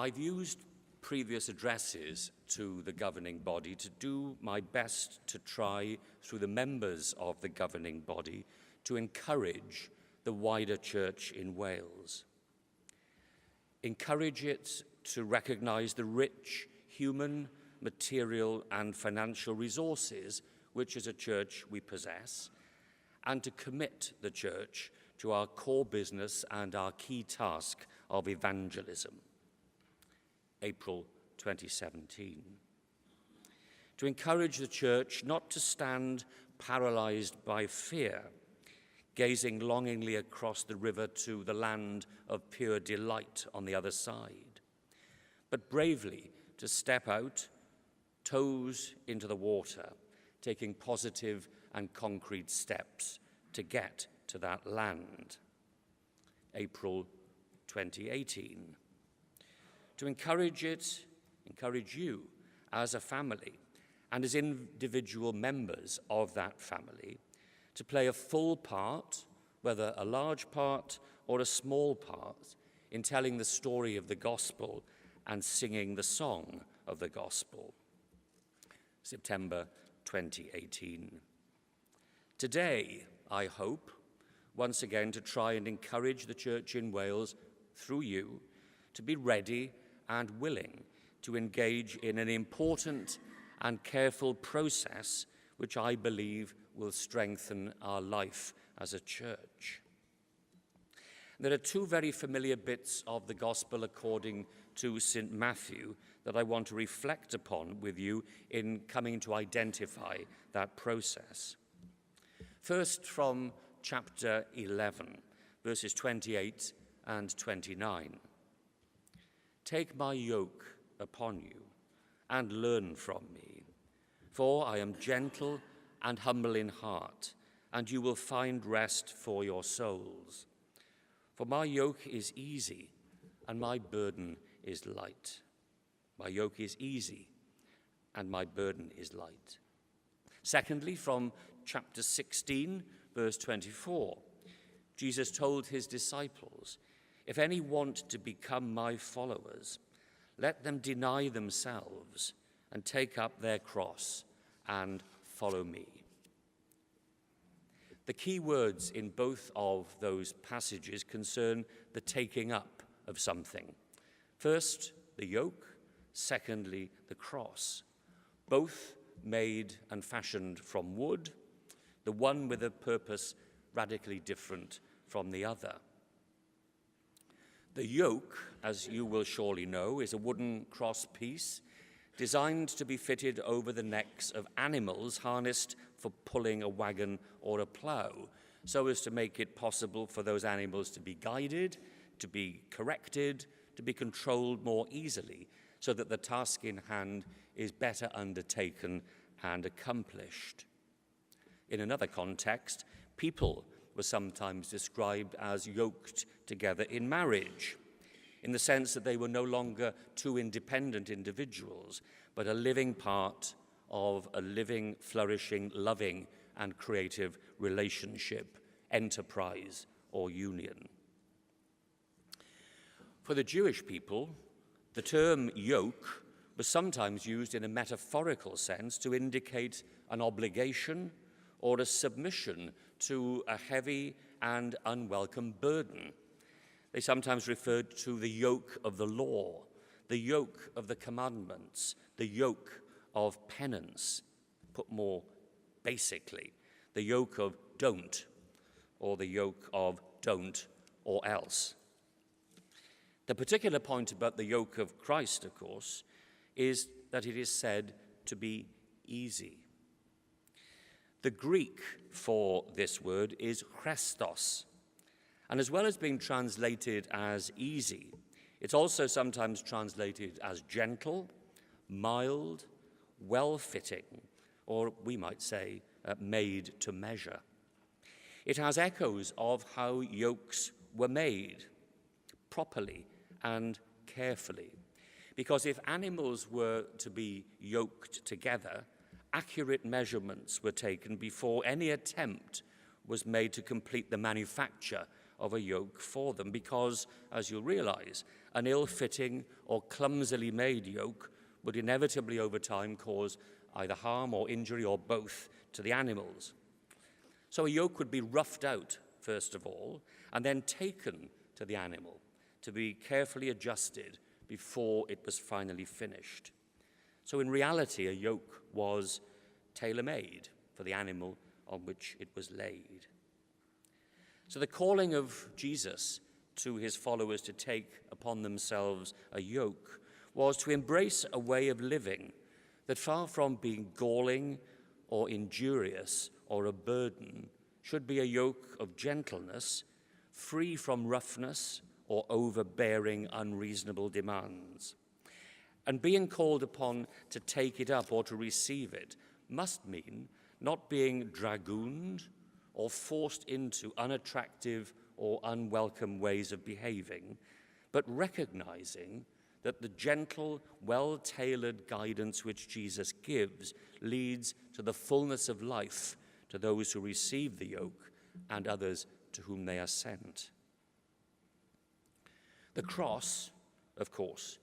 I've used previous addresses to the governing body to do my best to try, through the members of the governing body, to encourage the wider church in Wales. Encourage it to recognise the rich human, material and financial resources which as a church we possess, and to commit the church to our core business and our key task of evangelism. April 2017. To encourage the church not to stand paralysed by fear, gazing longingly across the river to the land of pure delight on the other side, but bravely to step out, toes into the water, taking positive and concrete steps to get to that land. April 2018. To encourage you as a family and as individual members of that family to play a full part, whether a large part or a small part, in telling the story of the gospel and singing the song of the gospel. September 2018. Today, I hope, once again to try and encourage the church in Wales, through you, to be ready and willing to engage in an important and careful process which I believe will strengthen our life as a church. There are two very familiar bits of the Gospel according to St. Matthew that I want to reflect upon with you in coming to identify that process. First, from chapter 11, verses 28 and 29. Take my yoke upon you and learn from me, for I am gentle and humble in heart, and you will find rest for your souls. For my yoke is easy and my burden is light. My yoke is easy and my burden is light. Secondly, from chapter 16, verse 24, Jesus told his disciples, if any want to become my followers, let them deny themselves and take up their cross and follow me. The key words in both of those passages concern the taking up of something. First, the yoke, secondly, the cross, both made and fashioned from wood, the one with a purpose radically different from the other. The yoke, as you will surely know, is a wooden cross piece designed to be fitted over the necks of animals harnessed for pulling a wagon or a plough, so as to make it possible for those animals to be guided, to be corrected, to be controlled more easily, so that the task in hand is better undertaken and accomplished. In another context, people were sometimes described as yoked together in marriage, in the sense that they were no longer two independent individuals, but a living part of a living, flourishing, loving, and creative relationship, enterprise, or union. For the Jewish people, the term yoke was sometimes used in a metaphorical sense to indicate an obligation or a submission to a heavy and unwelcome burden. They sometimes referred to the yoke of the law, the yoke of the commandments, the yoke of penance, put more basically, the yoke of don't, or the yoke of don't or else. The particular point about the yoke of Christ, of course, is that it is said to be easy. The Greek for this word is chrestos, and as well as being translated as easy, it's also sometimes translated as gentle, mild, well-fitting, or we might say made to measure. It has echoes of how yokes were made, properly and carefully, because if animals were to be yoked together, accurate measurements were taken before any attempt was made to complete the manufacture of a yoke for them, because, as you'll realize, an ill-fitting or clumsily made yoke would inevitably over time cause either harm or injury or both to the animals. So a yoke would be roughed out, first of all, and then taken to the animal to be carefully adjusted before it was finally finished. So in reality, a yoke was tailor-made for the animal on which it was laid. So the calling of Jesus to his followers to take upon themselves a yoke was to embrace a way of living that, far from being galling or injurious or a burden, should be a yoke of gentleness, free from roughness or overbearing, unreasonable demands. And being called upon to take it up or to receive it must mean not being dragooned or forced into unattractive or unwelcome ways of behaving, but recognizing that the gentle, well-tailored guidance which Jesus gives leads to the fullness of life to those who receive the yoke and others to whom they are sent. The cross, of course,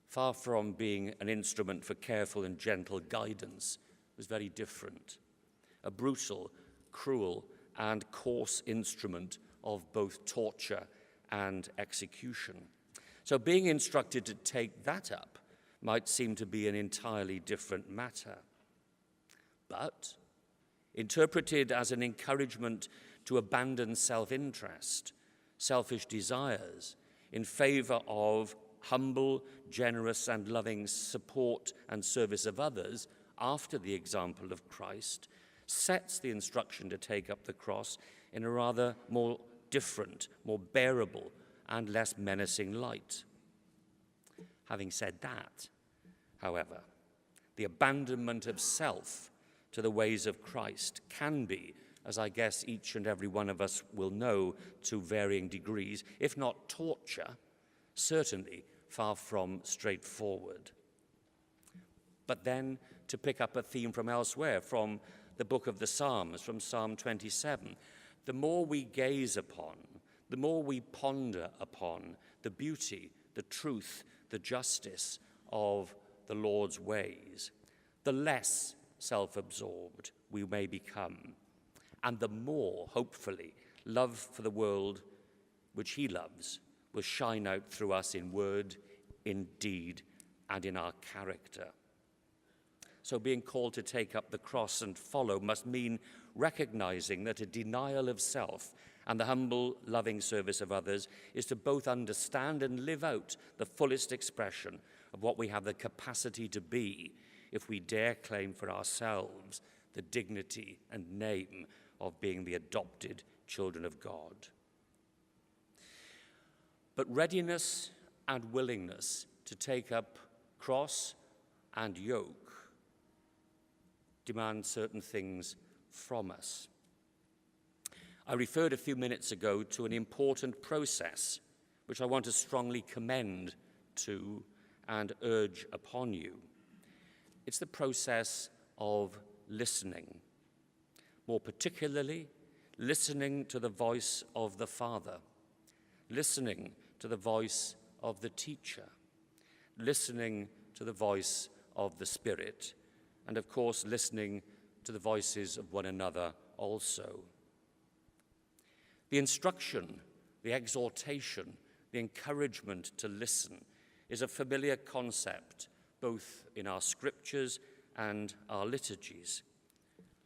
far from being an instrument for careful and gentle guidance, was very different. A brutal, cruel, and coarse instrument of both torture and execution. So being instructed to take that up might seem to be an entirely different matter. But interpreted as an encouragement to abandon self-interest, selfish desires, in favor of humble, generous, and loving support and service of others after the example of Christ, sets the instruction to take up the cross in a rather more different, more bearable, and less menacing light. Having said that, however, the abandonment of self to the ways of Christ can be, as I guess each and every one of us will know to varying degrees, if not torture, certainly far from straightforward. But then, to pick up a theme from elsewhere, from the book of the Psalms, from Psalm 27, the more we gaze upon, the more we ponder upon the beauty, the truth, the justice of the Lord's ways, the less self-absorbed we may become, and the more, hopefully, love for the world which he loves will shine out through us in word, in deed, and in our character. So being called to take up the cross and follow must mean recognizing that a denial of self and the humble, loving service of others is to both understand and live out the fullest expression of what we have the capacity to be if we dare claim for ourselves the dignity and name of being the adopted children of God. But readiness and willingness to take up cross and yoke demand certain things from us. I referred a few minutes ago to an important process which I want to strongly commend to and urge upon you. It's the process of listening, more particularly listening to the voice of the Father, listening to the voice of the teacher, listening to the voice of the Spirit, and of course listening to the voices of one another also. The instruction, the exhortation, the encouragement to listen is a familiar concept both in our scriptures and our liturgies.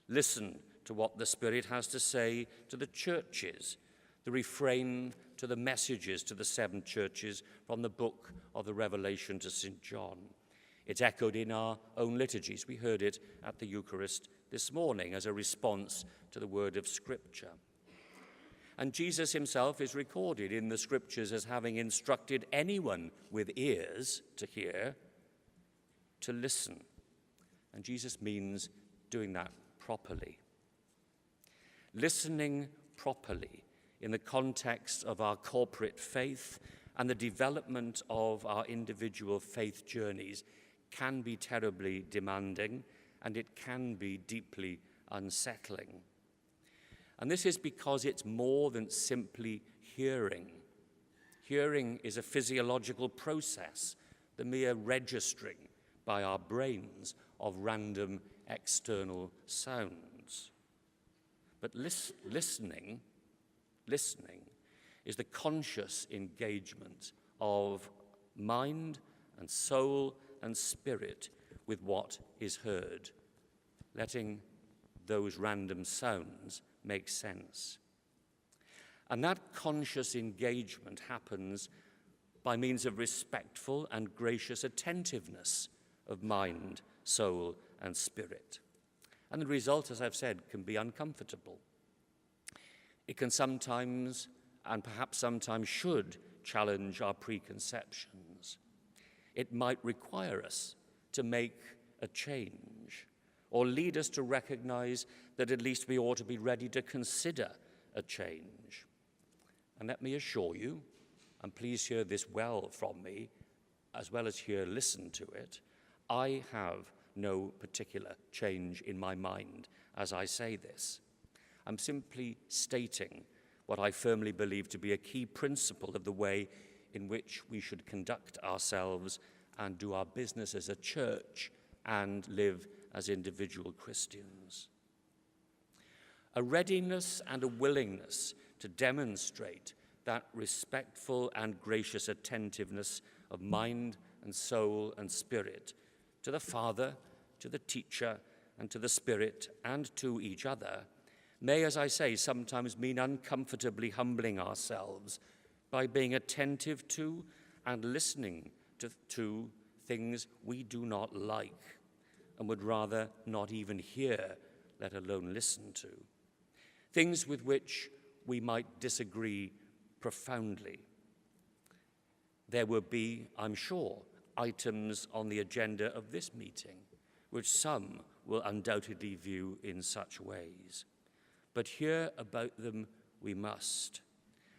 Listen to what the Spirit has to say to the churches, the refrain to the messages to the 7 churches from the book of the Revelation to St. John. It's echoed in our own liturgies. We heard it at the Eucharist this morning as a response to the word of Scripture. And Jesus himself is recorded in the Scriptures as having instructed anyone with ears to hear to listen. And Jesus means doing that properly. Listening properly in the context of our corporate faith and the development of our individual faith journeys can be terribly demanding, and it can be deeply unsettling. And this is because it's more than simply hearing. Hearing is a physiological process, the mere registering by our brains of random external sounds. But listening is the conscious engagement of mind and soul and spirit with what is heard, letting those random sounds make sense. And that conscious engagement happens by means of respectful and gracious attentiveness of mind, soul, and spirit. And the result, as I've said, can be uncomfortable. It can sometimes, and perhaps sometimes should, challenge our preconceptions. It might require us to make a change, or lead us to recognize that at least we ought to be ready to consider a change. And let me assure you, and please hear this well from me, as well as listen to it, I have no particular change in my mind as I say this. I'm simply stating what I firmly believe to be a key principle of the way in which we should conduct ourselves and do our business as a church and live as individual Christians. A readiness and a willingness to demonstrate that respectful and gracious attentiveness of mind and soul and spirit to the Father, to the teacher, and to the Spirit, and to each other, may, as I say, sometimes mean uncomfortably humbling ourselves by being attentive to and listening to things we do not like and would rather not even hear, let alone listen to. Things with which we might disagree profoundly. There will be, I'm sure, items on the agenda of this meeting which some will undoubtedly view in such ways. But hear about them we must,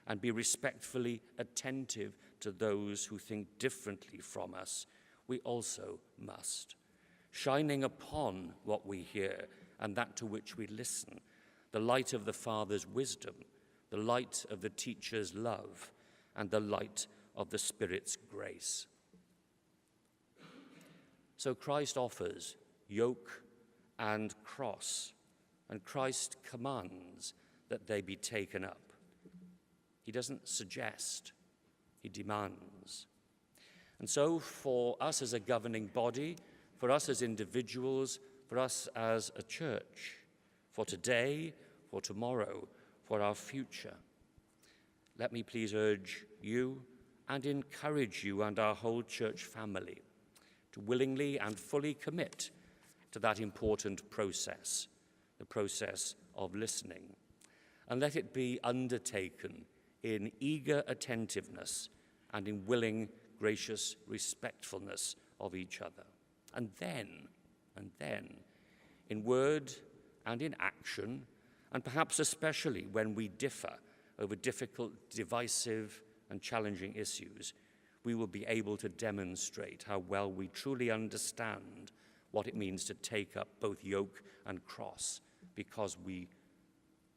and be respectfully attentive to those who think differently from us we also must, shining upon what we hear and that to which we listen, the light of the Father's wisdom, the light of the teacher's love, and the light of the Spirit's grace. So Christ offers yoke and cross, and Christ commands that they be taken up. He doesn't suggest, he demands. And so for us as a governing body, for us as individuals, for us as a church, for today, for tomorrow, for our future, let me please urge you and encourage you and our whole church family to willingly and fully commit to that important process, the process of listening, and let it be undertaken in eager attentiveness and in willing, gracious respectfulness of each other. And then, in word and in action, and perhaps especially when we differ over difficult, divisive, and challenging issues, we will be able to demonstrate how well we truly understand what it means to take up both yoke and cross, because we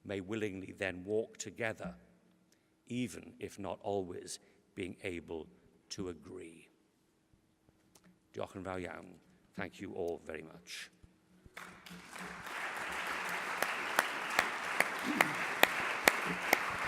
may willingly then walk together, even if not always being able to agree. Diolch yn fawr iawn. Thank you all very much.